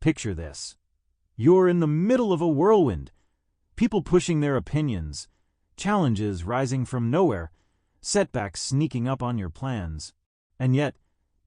Picture this. You're in the middle of a whirlwind. People pushing their opinions, challenges rising from nowhere, setbacks sneaking up on your plans. And yet,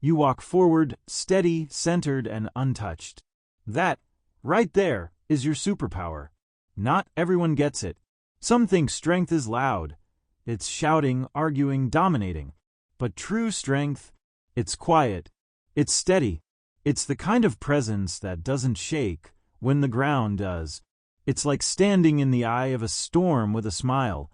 you walk forward, steady, centered, and untouched. That, right there, is your superpower. Not everyone gets it. Some think strength is loud. It's shouting, arguing, dominating. But true strength, it's quiet. It's steady. It's the kind of presence that doesn't shake when the ground does. It's like standing in the eye of a storm with a smile,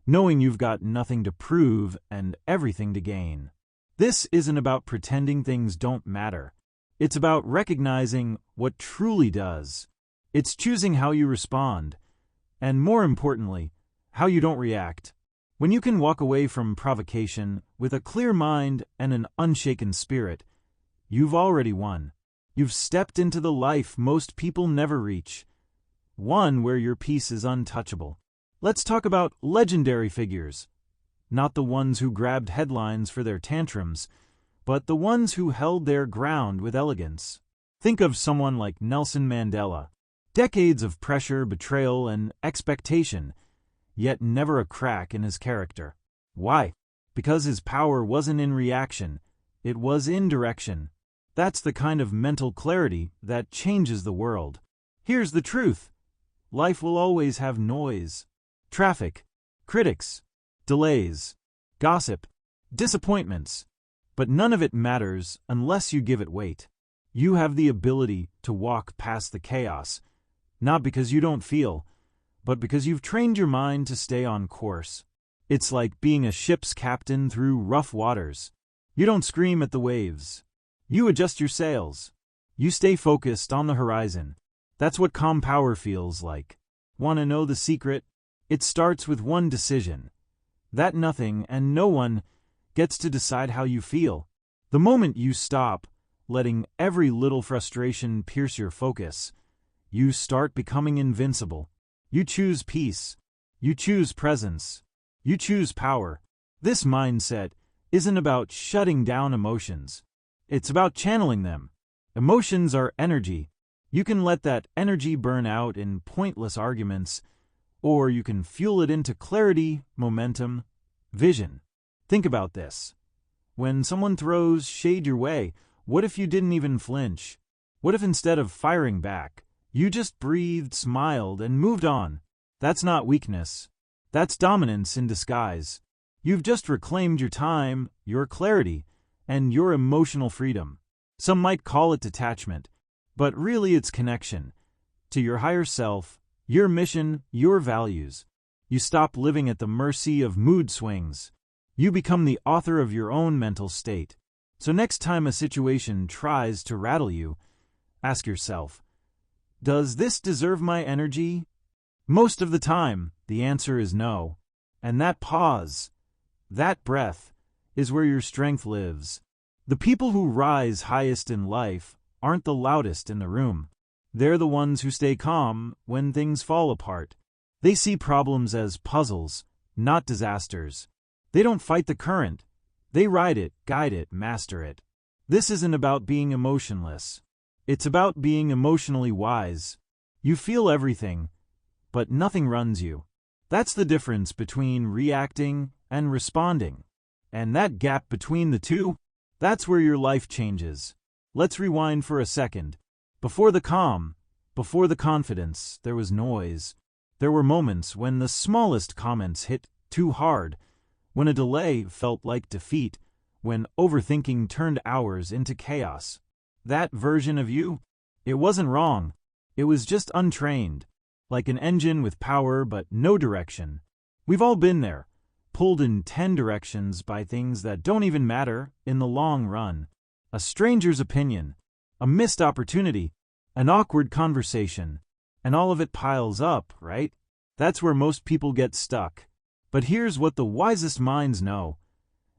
knowing you've got nothing to prove and everything to gain. This isn't about pretending things don't matter. It's about recognizing what truly does. It's choosing how you respond, and more importantly, how you don't react. When you can walk away from provocation with a clear mind and an unshaken spirit, you've already won. You've stepped into the life most people never reach, one where your peace is untouchable. Let's talk about legendary figures. Not the ones who grabbed headlines for their tantrums, but the ones who held their ground with elegance. Think of someone like Nelson Mandela. Decades of pressure, betrayal, and expectation, yet never a crack in his character. Why? Because his power wasn't in reaction, it was in direction. That's the kind of mental clarity that changes the world. Here's the truth. Life will always have noise, traffic, critics, delays, gossip, disappointments. But none of it matters unless you give it weight. You have the ability to walk past the chaos, not because you don't feel, but because you've trained your mind to stay on course. It's like being a ship's captain through rough waters. You don't scream at the waves. You adjust your sails. You stay focused on the horizon. That's what calm power feels like. Want to know the secret? It starts with one decision. That nothing and no one gets to decide how you feel. The moment you stop letting every little frustration pierce your focus, you start becoming invincible. You choose peace. You choose presence. You choose power. This mindset isn't about shutting down emotions. It's about channeling them. Emotions are energy. You can let that energy burn out in pointless arguments, or you can fuel it into clarity, momentum, vision. Think about this. When someone throws shade your way, what if you didn't even flinch? What if instead of firing back, you just breathed, smiled, and moved on? That's not weakness. That's dominance in disguise. You've just reclaimed your time, your clarity, and your emotional freedom. Some might call it detachment, but really it's connection to your higher self, your mission, your values. You stop living at the mercy of mood swings. You become the author of your own mental state. So next time a situation tries to rattle you, ask yourself, does this deserve my energy? Most of the time, the answer is no. And that pause, that breath, is where your strength lives. The people who rise highest in life aren't the loudest in the room. They're the ones who stay calm when things fall apart. They see problems as puzzles, not disasters. They don't fight the current. They ride it, guide it, master it. This isn't about being emotionless. It's about being emotionally wise. You feel everything, but nothing runs you. That's the difference between reacting and responding. And that gap between the two, that's where your life changes. Let's rewind for a second. Before the calm, before the confidence, there was noise. There were moments when the smallest comments hit too hard, when a delay felt like defeat, when overthinking turned hours into chaos. That version of you, it wasn't wrong. It was just untrained, like an engine with power but no direction. We've all been there, pulled in 10 directions by things that don't even matter in the long run. A stranger's opinion, a missed opportunity, an awkward conversation, and all of it piles up, right? That's where most people get stuck. But here's what the wisest minds know.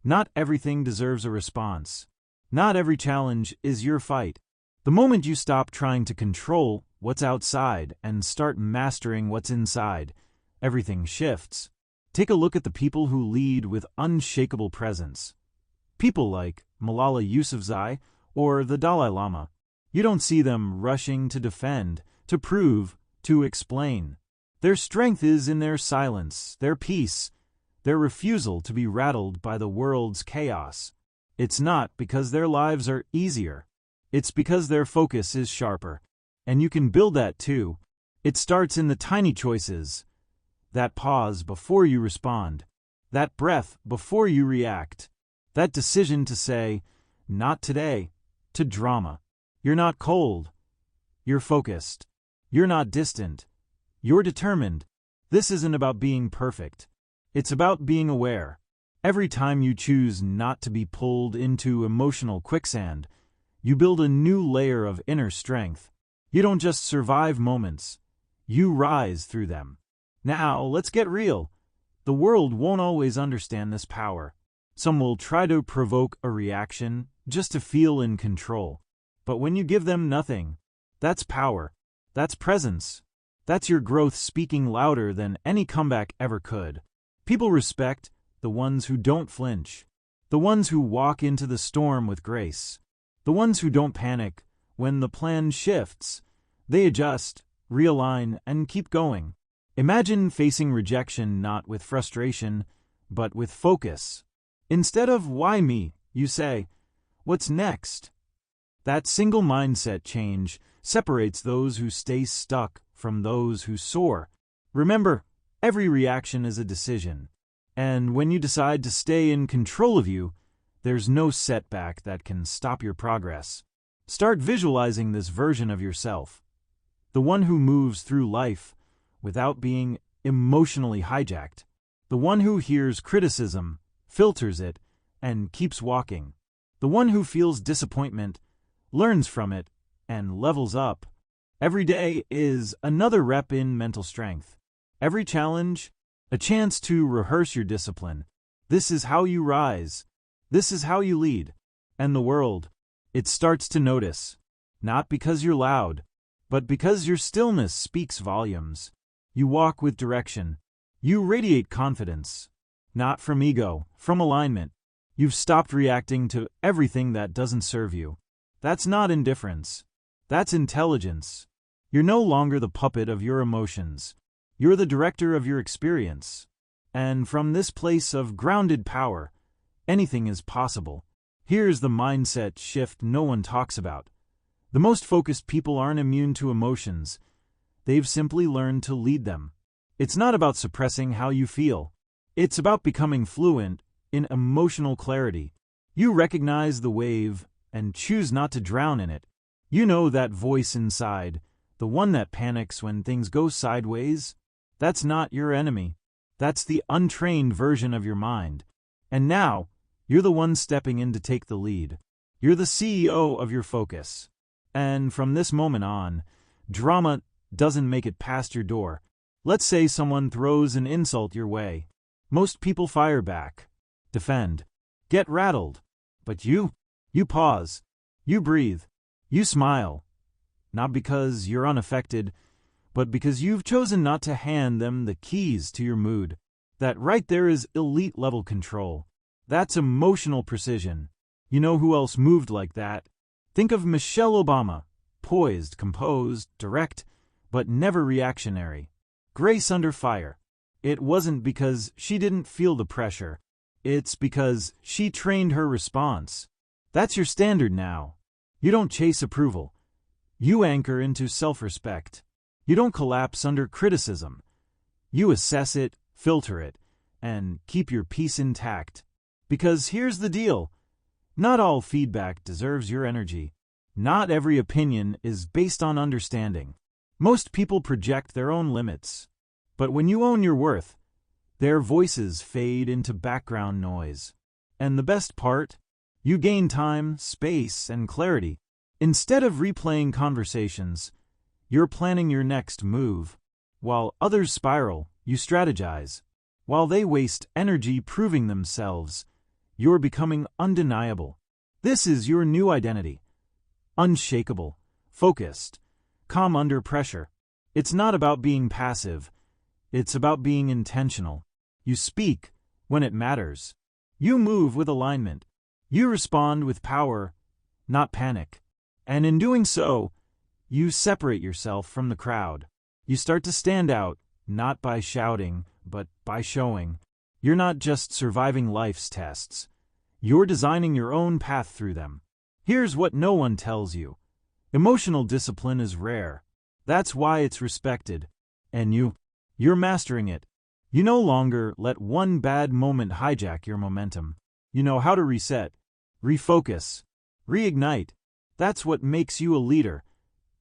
Not everything deserves a response. Not every challenge is your fight. The moment you stop trying to control what's outside and start mastering what's inside, everything shifts. Take a look at the people who lead with unshakable presence. People like Malala Yousafzai or the Dalai Lama. You don't see them rushing to defend, to prove, to explain. Their strength is in their silence, their peace, their refusal to be rattled by the world's chaos. It's not because their lives are easier. It's because their focus is sharper. And you can build that too. It starts in the tiny choices. That pause before you respond. That breath before you react. That decision to say, not today, to drama. You're not cold. You're focused. You're not distant. You're determined. This isn't about being perfect. It's about being aware. Every time you choose not to be pulled into emotional quicksand, you build a new layer of inner strength. You don't just survive moments. You rise through them. Now, let's get real. The world won't always understand this power. Some will try to provoke a reaction just to feel in control. But when you give them nothing, that's power. That's presence. That's your growth speaking louder than any comeback ever could. People respect the ones who don't flinch, the ones who walk into the storm with grace, the ones who don't panic when the plan shifts. They adjust, realign, and keep going. Imagine facing rejection not with frustration, but with focus. Instead of "why me," you say, "what's next?" That single mindset change separates those who stay stuck from those who soar. Remember, every reaction is a decision. And when you decide to stay in control of you, there's no setback that can stop your progress. Start visualizing this version of yourself. The one who moves through life without being emotionally hijacked. The one who hears criticism, filters it, and keeps walking. The one who feels disappointment, learns from it, and levels up. Every day is another rep in mental strength. Every challenge, a chance to rehearse your discipline. This is how you rise. This is how you lead. And the world, it starts to notice. Not because you're loud, but because your stillness speaks volumes. You walk with direction. You radiate confidence. Not from ego, from alignment. You've stopped reacting to everything that doesn't serve you. That's not indifference. That's intelligence. You're no longer the puppet of your emotions. You're the director of your experience. And from this place of grounded power, anything is possible. Here's the mindset shift no one talks about. The most focused people aren't immune to emotions. They've simply learned to lead them. It's not about suppressing how you feel. It's about becoming fluent in emotional clarity. You recognize the wave and choose not to drown in it. You know that voice inside, the one that panics when things go sideways. That's not your enemy. That's the untrained version of your mind. And now, you're the one stepping in to take the lead. You're the CEO of your focus. And from this moment on, drama doesn't make it past your door. Let's say someone throws an insult your way. Most people fire back, defend, get rattled. But you pause, you breathe, you smile. Not because you're unaffected, but because you've chosen not to hand them the keys to your mood. That right there is elite level control. That's emotional precision. You know who else moved like that? Think of Michelle Obama, poised, composed, direct, but never reactionary. Grace under fire. It wasn't because she didn't feel the pressure. It's because she trained her response. That's your standard now. You don't chase approval. You anchor into self-respect. You don't collapse under criticism. You assess it, filter it, and keep your peace intact. Because here's the deal. Not all feedback deserves your energy. Not every opinion is based on understanding. Most people project their own limits. But when you own your worth, their voices fade into background noise. And the best part? You gain time, space, and clarity. Instead of replaying conversations, you're planning your next move. While others spiral, you strategize. While they waste energy proving themselves, you're becoming undeniable. This is your new identity. Unshakable, focused, calm under pressure. It's not about being passive. It's about being intentional. You speak when it matters. You move with alignment. You respond with power, not panic. And in doing so, you separate yourself from the crowd. You start to stand out, not by shouting, but by showing. You're not just surviving life's tests. You're designing your own path through them. Here's what no one tells you. Emotional discipline is rare. That's why it's respected. And you're mastering it. You no longer let one bad moment hijack your momentum. You know how to reset, refocus, reignite. That's what makes you a leader,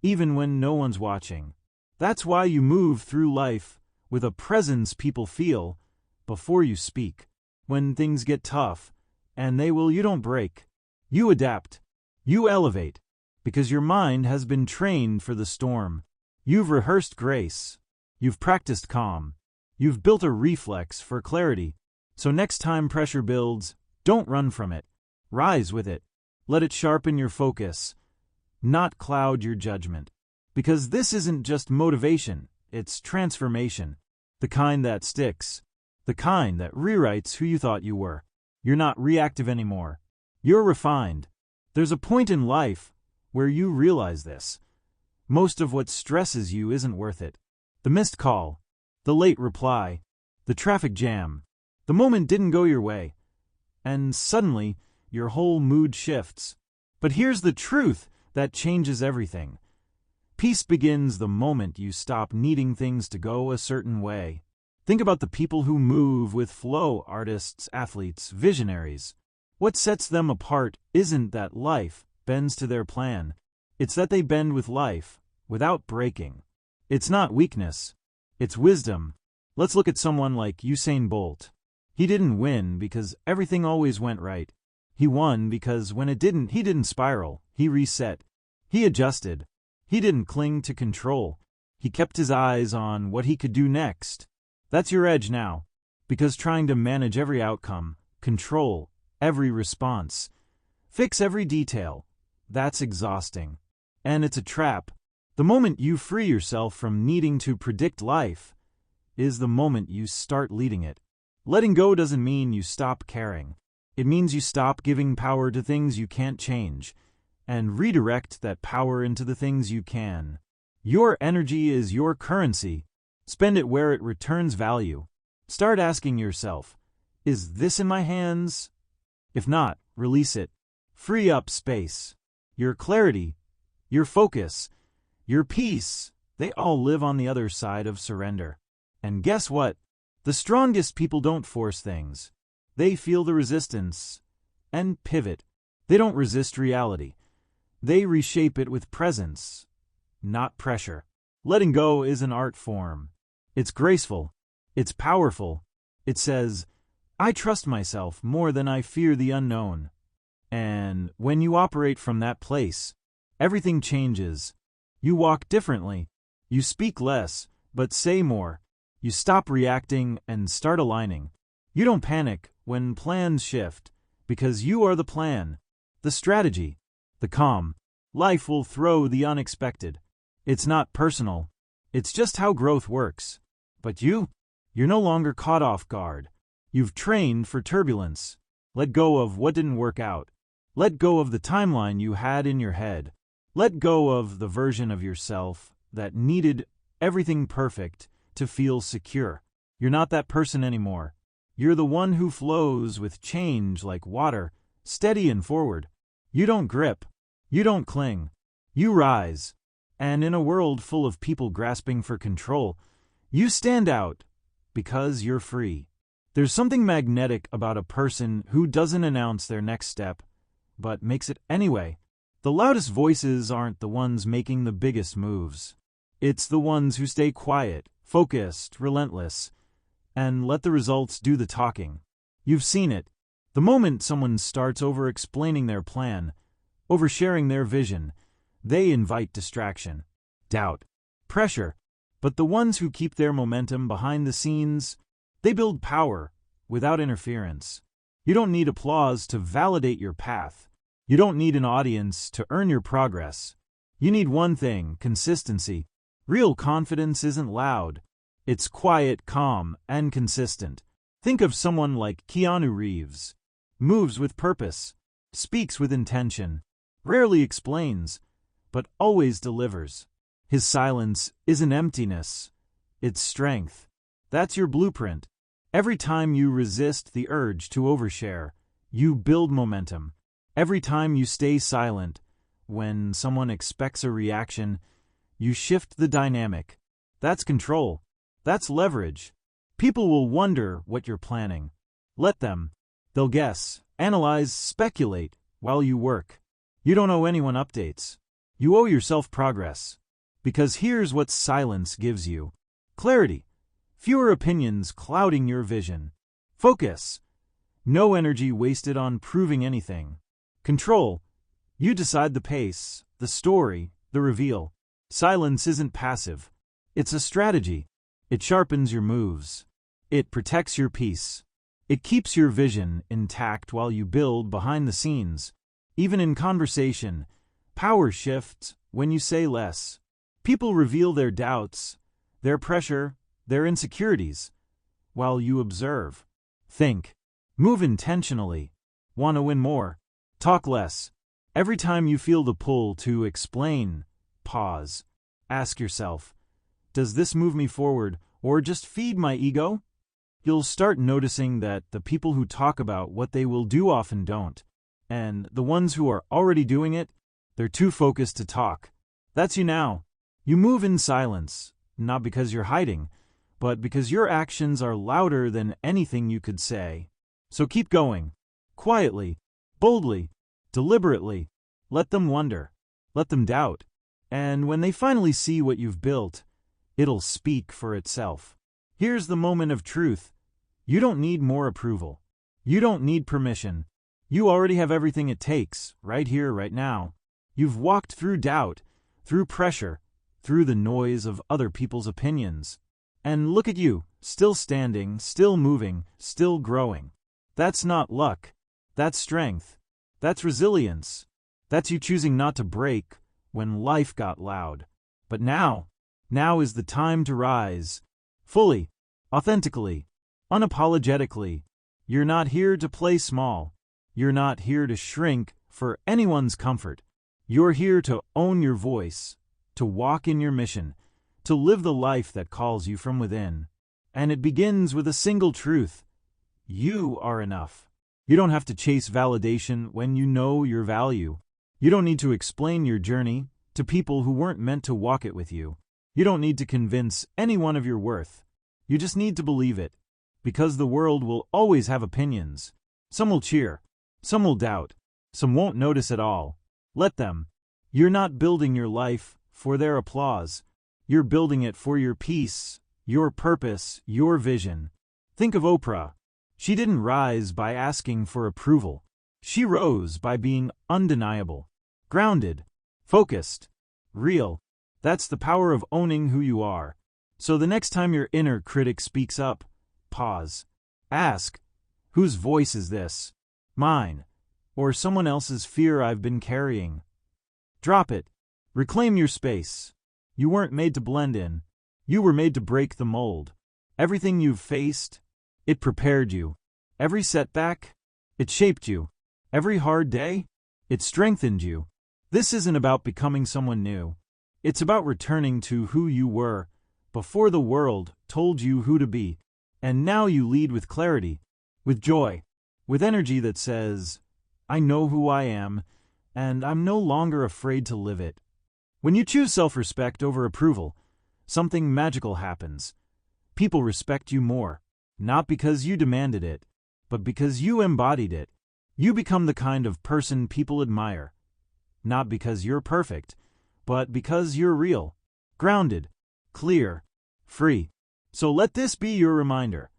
even when no one's watching. That's why you move through life with a presence people feel before you speak. When things get tough, and they will, you don't break. You adapt. You elevate. Because your mind has been trained for the storm. You've rehearsed grace. You've practiced calm. You've built a reflex for clarity. So next time pressure builds, don't run from it. Rise with it. Let it sharpen your focus, not cloud your judgment. Because this isn't just motivation, it's transformation. The kind that sticks. The kind that rewrites who you thought you were. You're not reactive anymore. You're refined. There's a point in life where you realize this. Most of what stresses you isn't worth it. The missed call, the late reply, the traffic jam, the moment didn't go your way, and suddenly your whole mood shifts. But here's the truth that changes everything. Peace begins the moment you stop needing things to go a certain way. Think about the people who move with flow: artists, athletes, visionaries. What sets them apart isn't that life bends to their plan. It's that they bend with life, without breaking. It's not weakness. It's wisdom. Let's look at someone like Usain Bolt. He didn't win because everything always went right. He won because when it didn't, he didn't spiral. He reset. He adjusted. He didn't cling to control. He kept his eyes on what he could do next. That's your edge now. Because trying to manage every outcome, control every response, fix every detail, that's exhausting. And it's a trap. The moment you free yourself from needing to predict life is the moment you start leading it. Letting go doesn't mean you stop caring. It means you stop giving power to things you can't change and redirect that power into the things you can. Your energy is your currency. Spend it where it returns value. Start asking yourself, is this in my hands? If not, release it. Free up space. Your clarity, your focus, your peace, they all live on the other side of surrender. And guess what? The strongest people don't force things. They feel the resistance and pivot. They don't resist reality. They reshape it with presence, not pressure. Letting go is an art form. It's graceful. It's powerful. It says, I trust myself more than I fear the unknown. And when you operate from that place, everything changes. You walk differently. You speak less, but say more. You stop reacting and start aligning. You don't panic when plans shift, because you are the plan, the strategy, the calm. Life will throw the unexpected. It's not personal. It's just how growth works. But you're no longer caught off guard. You've trained for turbulence. Let go of what didn't work out. Let go of the timeline you had in your head. Let go of the version of yourself that needed everything perfect to feel secure. You're not that person anymore. You're the one who flows with change like water, steady and forward. You don't grip. You don't cling. You rise. And in a world full of people grasping for control, you stand out because you're free. There's something magnetic about a person who doesn't announce their next step, but makes it anyway. The loudest voices aren't the ones making the biggest moves. It's the ones who stay quiet, focused, relentless, and let the results do the talking. You've seen it. The moment someone starts over-explaining their plan, oversharing their vision, they invite distraction, doubt, pressure. But the ones who keep their momentum behind the scenes, they build power without interference. You don't need applause to validate your path. You don't need an audience to earn your progress. You need one thing: consistency. Real confidence isn't loud. It's quiet, calm, and consistent. Think of someone like Keanu Reeves. Moves with purpose, speaks with intention, rarely explains, but always delivers. His silence isn't emptiness, it's strength. That's your blueprint. Every time you resist the urge to overshare, you build momentum. Every time you stay silent, when someone expects a reaction, you shift the dynamic. That's control. That's leverage. People will wonder what you're planning. Let them. They'll guess, analyze, speculate while you work. You don't owe anyone updates. You owe yourself progress. Because here's what silence gives you. Clarity. Fewer opinions clouding your vision. Focus. No energy wasted on proving anything. Control. You decide the pace, the story, the reveal. Silence isn't passive. It's a strategy. It sharpens your moves. It protects your peace. It keeps your vision intact while you build behind the scenes. Even in conversation, power shifts when you say less. People reveal their doubts, their pressure, their insecurities, while you observe. Think. Move intentionally. Want to win more? Talk less. Every time you feel the pull to explain, pause. Ask yourself, does this move me forward or just feed my ego? You'll start noticing that the people who talk about what they will do often don't. And the ones who are already doing it, they're too focused to talk. That's you now. You move in silence, not because you're hiding, but because your actions are louder than anything you could say. So keep going. Quietly, boldly, deliberately. Let them wonder. Let them doubt. And when they finally see what you've built, it'll speak for itself. Here's the moment of truth. You don't need more approval. You don't need permission. You already have everything it takes, right here, right now. You've walked through doubt, through pressure, through the noise of other people's opinions. And look at you, still standing, still moving, still growing. That's not luck. That's strength. That's resilience. That's you choosing not to break when life got loud. But now is the time to rise. Fully, authentically, unapologetically. You're not here to play small. You're not here to shrink for anyone's comfort. You're here to own your voice, to walk in your mission, to live the life that calls you from within. And it begins with a single truth. You are enough. You don't have to chase validation when you know your value. You don't need to explain your journey to people who weren't meant to walk it with you. You don't need to convince anyone of your worth. You just need to believe it. Because the world will always have opinions. Some will cheer. Some will doubt. Some won't notice at all. Let them. You're not building your life for their applause. You're building it for your peace, your purpose, your vision. Think of Oprah. She didn't rise by asking for approval. She rose by being undeniable, grounded, focused, real. That's the power of owning who you are. So the next time your inner critic speaks up, pause. Ask, whose voice is this? Mine, or someone else's fear I've been carrying? Drop it. Reclaim your space. You weren't made to blend in. You were made to break the mold. Everything you've faced, it prepared you. Every setback, it shaped you. Every hard day, it strengthened you. This isn't about becoming someone new. It's about returning to who you were before the world told you who to be. And now you lead with clarity, with joy, with energy that says, I know who I am, and I'm no longer afraid to live it. When you choose self-respect over approval, something magical happens. People respect you more, not because you demanded it, but because you embodied it. You become the kind of person people admire, not because you're perfect, but because you're real, grounded, clear, free. So let this be your reminder.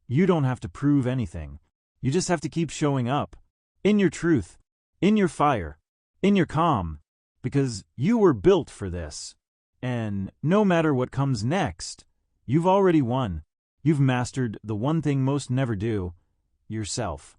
You don't have to prove anything. You just have to keep showing up, in your truth, in your fire, in your calm, because you were built for this. And no matter what comes next, you've already won. You've mastered the one thing most never do, yourself.